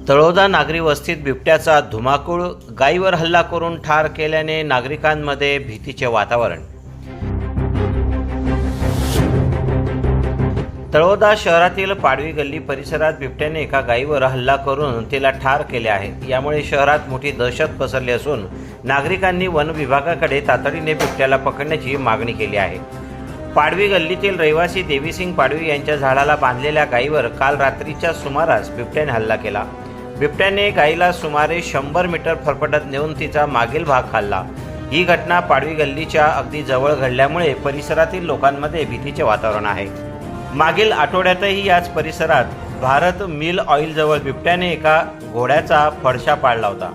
तळोदा नागरी वस्तीत बिबट्याचा धुमाकूळ, गायीवर हल्ला करून ठार केल्याने नागरिकांमध्ये भीतीचे वातावरण। तळोदा शहरातील पाडवी गल्ली परिसरात बिबट्याने एका गायीवर हल्ला करून तिला ठार केले आहे। यामुळे शहरात मोठी दहशत पसरली असून नागरिकांनी वन विभागाकडे तातडीने बिबट्याला पकडण्याची मागणी केली आहे। पाडवी गल्लीतील रहिवासी देवीसिंग पाडवी यांच्या झाडाला बांधलेल्या गायीवर काल रात्रीच्या सुमारास बिबट्याने हल्ला केला। बिबट्याने गायीला सुमारे 100 मीटर फरफटत नेऊन तिचा मागील भाग खाल्ला। ही घटना पाडवी गल्लीच्या अगदी जवळ घडल्यामुळे परिसरातील लोकांमध्ये भीतीचे वातावरण आहे। मागील आठवड्यातही याच परिसरात भारत मिल ऑइलजवळ बिबट्याने एका घोड्याचा फडशा पाडला होता।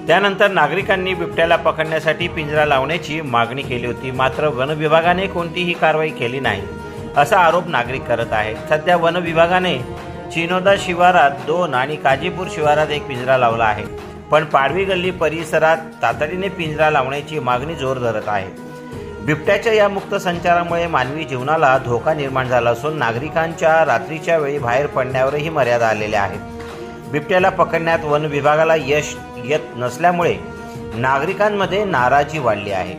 त्यानंतर नागरिकांनी बिबट्याला पकडण्यासाठी पिंजरा लावण्याची मागणी केली होती, मात्र वन विभागाने कोणतीही कारवाई केली नाही असा आरोप नागरिक करत आहेत। सध्या वन विभागाने चिनोदा शिवारात 2 आणि काजीपूर शिवारात एक पिंजरा लावला आहे, पण पाडवी गल्ली परिसरात तातडीने पिंजरा लावण्याची मागणी जोर धरत आहे। बिबट्याच्या या मुक्त संचारामुळे मानवी जीवनाला धोका निर्माण झाला असून नागरिकांच्या रात्रीच्या वेळी बाहेर पडण्यावरही मर्यादा आलेल्या आहेत। बिबट्याला पकडण्यात वन विभागाला यश येत नसल्यामुळे नागरिकांमध्ये नाराजी वाढली आहे।